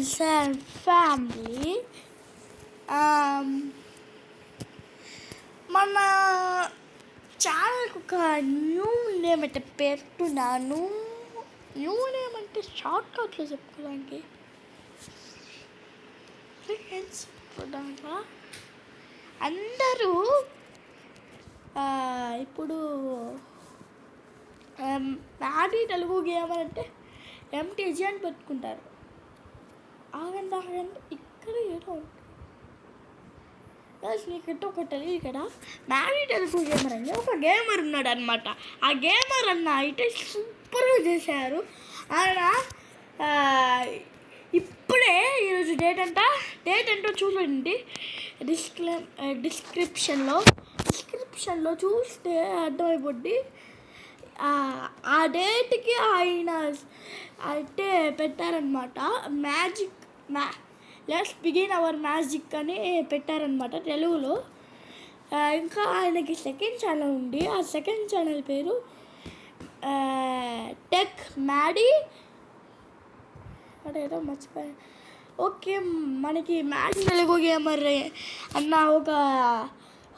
friends and family. మన ఛానల్కి ఒక న్యూ నేమ్ అయితే పెడుతున్నాను. న్యూ నేమ్ అంటే షార్ట్ కట్లో చెప్పుకోవడానికి అందరూ ఇప్పుడు నాటి తెలుగు గేమర్ అంటే ఎంటీజీ అని పెట్టుకుంటారు. ఆగండి ఇక్కడ ఏదో నీకంటే ఒక తెలియదు కదా, మ్యాడీ తెలుగు గేమర్ అని ఒక గేమర్ ఉన్నాడు అనమాట. ఆ గేమర్ అన్న అయితే సూపర్గా చేశారు ఆయన. ఇప్పుడే ఈరోజు డేట్ ఎంతో చూడండి, డిస్క్రిప్షన్లో చూస్తే అర్థమైపోద్ది. ఆ డేట్కి ఆయన అయితే పెట్టారనమాట, లెట్స్ బిగిన్ అవర్ మ్యాజిక్ అని పెట్టారనమాట తెలుగులో. ఇంకా ఆయనకి సెకండ్ ఛానల్ ఉంది. ఆ సెకండ్ ఛానల్ పేరు టెక్ మ్యాడీ ఏదో మర్చిపోయా. ఓకే, మనకి మ్యాడీ తెలుగు గేమర్ అన్న ఒక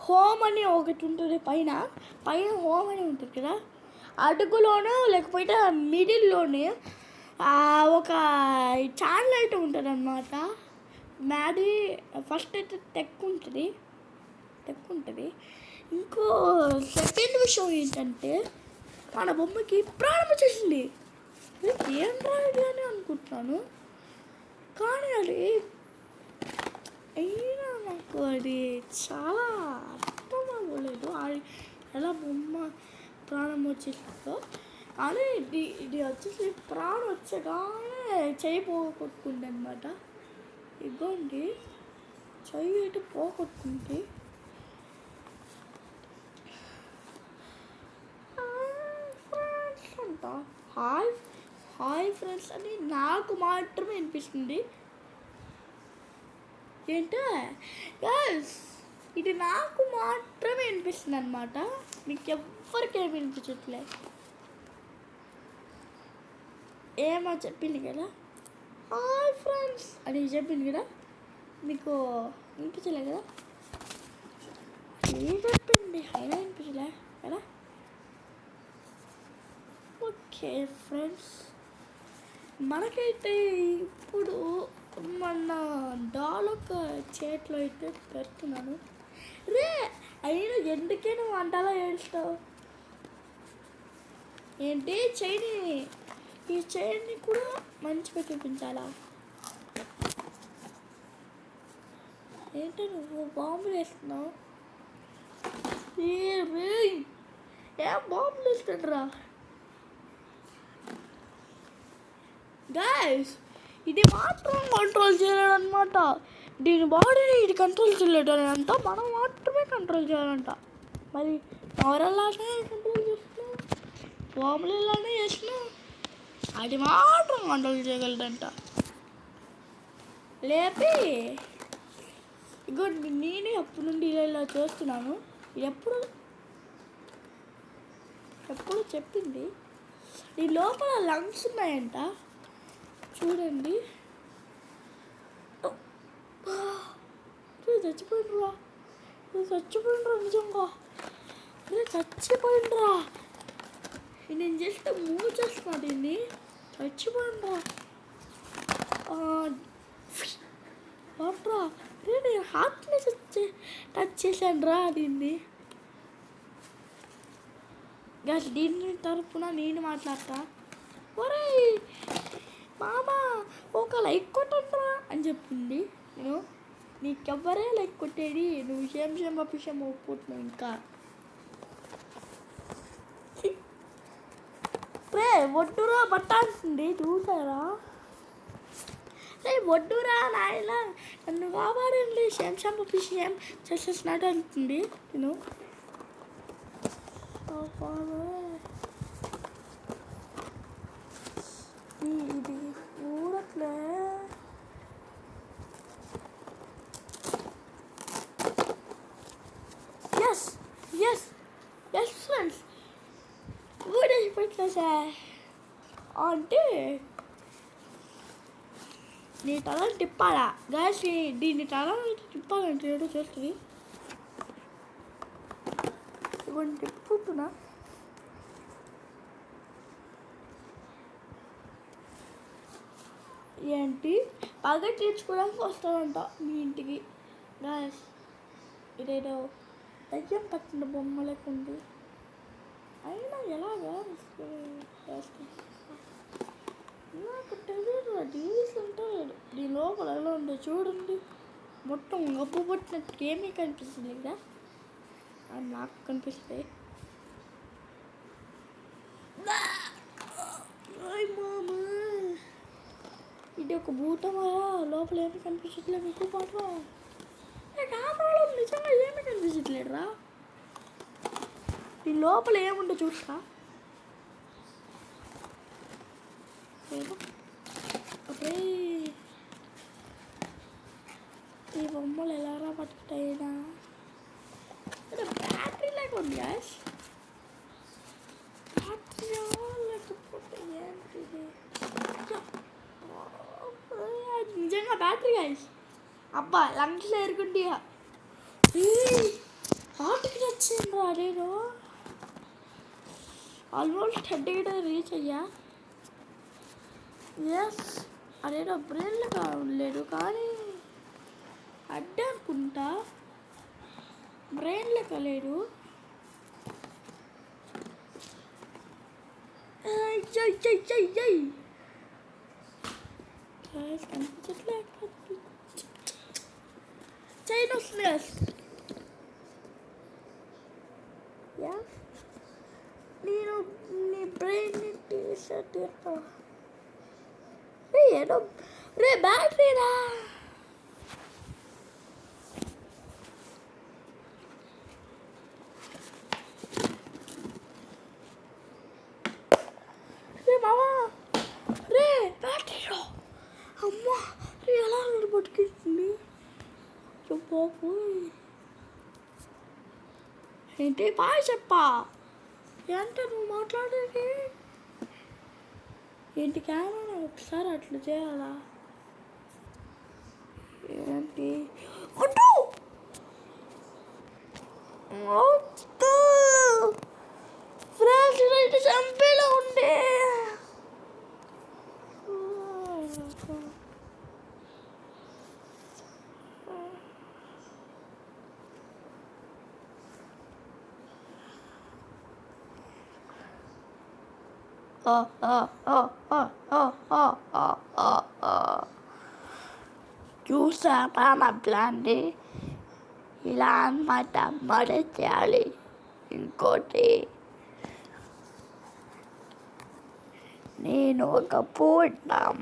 హోమ్ అని ఒకటి ఉంటుంది, పైన హోమ్ అని ఉంటుంది కదా, అడుగులోనూ లేకపోతే మిడిల్లోనే ఒక ఛానల్ అయితే ఉంటుంది అన్నమాట. మ్యాడీ ఫస్ట్ అయితే టెక్ ఉంటుంది. ఇంకో సెకండ్ విషయం ఏంటంటే మన బొమ్మకి ప్రాణం వచ్చేసింది. ఏం రాయడు అని అనుకుంటున్నాను, కానీ అది అయినా నాకు అది చాలా అర్థం అవ్వలేదు ఎలా బొమ్మ ప్రాణం వచ్చేసిందో. కానీ ఇది వచ్చేసి ప్రాణం వచ్చగానే చెయ్యి పోగొట్టుకుంది అనమాట. ఇదిగోండి, చెయ్యి అయితే పోగొట్టుకుంది. హాయ్ ఫ్రెండ్స్ అని నాకు మాత్రమే వినిపిస్తుంది. ఏంటో ఇది నాకు మాత్రమే వినిపిస్తుంది అనమాట, మీకు ఎవ్వరికి ఏమి వినిపించట్లేదు. ఏమో చెప్పింది కదా, హాయ్ ఫ్రెండ్స్ అని చెప్పింది కదా, మీకు వినిపించలే కదా, ఏం చెప్పింది అయినా వినిపించలే కదా. ఓకే ఫ్రెండ్స్, మనకైతే ఇప్పుడు మన డాలొక చేతిలో అయితే పెడుతున్నాను. రే అయినా ఎందుకే నువ్వు వంటలా ఏడుస్తావు ఏంటి? ఈ చైన్ని కూడా మంచిగా చూపించాలా ఏంటి? నువ్వు బాంబులు వేస్తున్నావు? ఏం బాంబులు వేస్తుండ్రా గైస్? ఇది మాత్రం కంట్రోల్ చేయలేడు అనమాట. దీని బాడీని ఇది కంట్రోల్ చేయలేడు అని అంతా మనం మాత్రమే కంట్రోల్ చేయాలంట. మరి ఎవరెలానే కంట్రోల్ చేస్తున్నాం, బాంబులు ఇలానే చేస్తున్నాం, అది మాత్రం కంట్రోల్ చేయగలడంట. లేపి ఇగో నేనే అప్పటి నుండి ఇలా చేస్తున్నాను. ఎప్పుడు చెప్పింది ఈ లోపల లంగ్స్ ఉన్నాయంట, చూడండి. చచ్చిపోయినరా నిజంగా, చచ్చిపోయినరా. నేను జస్ట్ మూవ్ చేస్తున్నా దీన్ని, చచ్చిపోయినరా. నేను హార్ట్ని టచ్ చేశాను రా దీన్ని. దీని తరపున నేను మాట్లాడతా. ఒరే మామా, ఒక లైక్ కొట్టండిరా అని చెప్పింది. నేను నీకెవ్వరే లైక్ కొట్టేది, నువ్వు విషయం ఒప్పుకుంటున్నావు. ఇంకా రే ఒడ్డురా పట్టాల్సింది, చూసారా? రే ఒడ్డురా నాయన, నన్ను కాపాడండి, విషయం చేసేసినట్టు అంటుంది. నేను ఇది చూడట్లే. ఎస్ ఫ్రెండ్స్, ఊడేసి పెట్టేసా అంటే నీ తల తిప్పాలా గ్యాస్ దీన్ని తల తిప్పాలంటే ఏదో చేస్తుంది ఇవన్నీ తిప్పుతున్నా ఏంటి పగ తీర్చుకోవడానికి వస్తాడంట మీ ఇంటికి గ్యాస్ ఇదేదో దయ్యం పట్టిన బొమ్మలకు ఉంది అయినా ఎలాగా నాకు తెలియదు డీల్స్ ఉంటాడు దీని లోపల ఎలా ఉందో చూడండి మొత్తం గప్పు పట్టినట్టు ఏమీ కనిపిస్తుంది కదా అది నాకు కనిపిస్తాయి మామా ఇది ఒక భూతమా లోపల ఏమి కనిపించట్లేదు మీకు పాటు కాపాడు నిజంగా ఏమి కనిపించట్లేదురా ఈ లోపల ఏముందో చూస్తా అప్పుడే ఈ బొమ్మలు ఎలారా పట్టుకుంటాయినా బ్యాటరీ లేకుండా గ్యాస్ బ్యాటరీ లేకపోతే ఏంటిది నిజంగా బ్యాటరీ గ్యాస్ అబ్బా లంగ్స్లో ఎరుగుండి హార్ట్కి వచ్చింది అదేదో ఆల్మోస్ట్ హెడ్ రీచ్ అయ్యా ఎస్ అదేదో బ్రెయిన్లో కావలేదు కానీ అడ్డ అనుకుంటా బ్రెయిన్లో కలేదు కనిపించట్లే చైనోస్నెస్ నేను నీ బ్రెయిన్ని టీషర్ట్ ఏదో రే బ్యాటరీరా రే మామా రే బ్యాటరీరా అమ్మా రే ఎలా పట్టుకుంటుంది చెప్పు ఏంటి బాయ్ చెప్పా ఏంట నువ్వు మాట్లాడేది ఏంటి కెమెరా ఒకసారి అట్లా చేయాలా ఏంటి ఫ్రెండ్స్ రైట్ చంపేలా ఉండే చూసారా నా ప్లాన్ని ఇలా అన్నమాట మరే చేయాలి ఇంకోటి నేను ఒక పూటం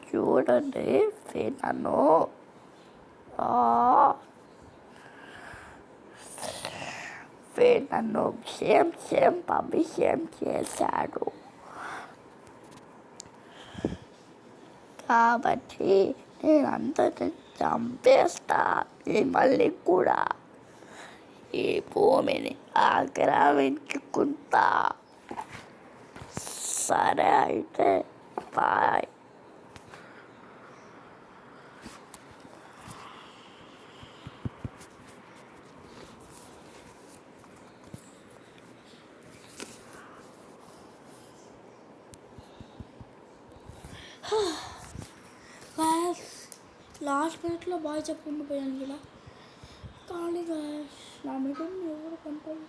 చూడండి నన్ను నన్ను అభిషేకం చేశాడు కాబట్టి నేను అందరిని చంపేస్తా మళ్ళీ కూడా ఈ భూమిని ఆక్రమించుకుంటా సరే అయితే బాయ్ లాస్ట్ మినిట్లో బాగా చెప్పుకుంటూ పోయాను కదా కానీ నా మీద ఎవరు కంట్రోల్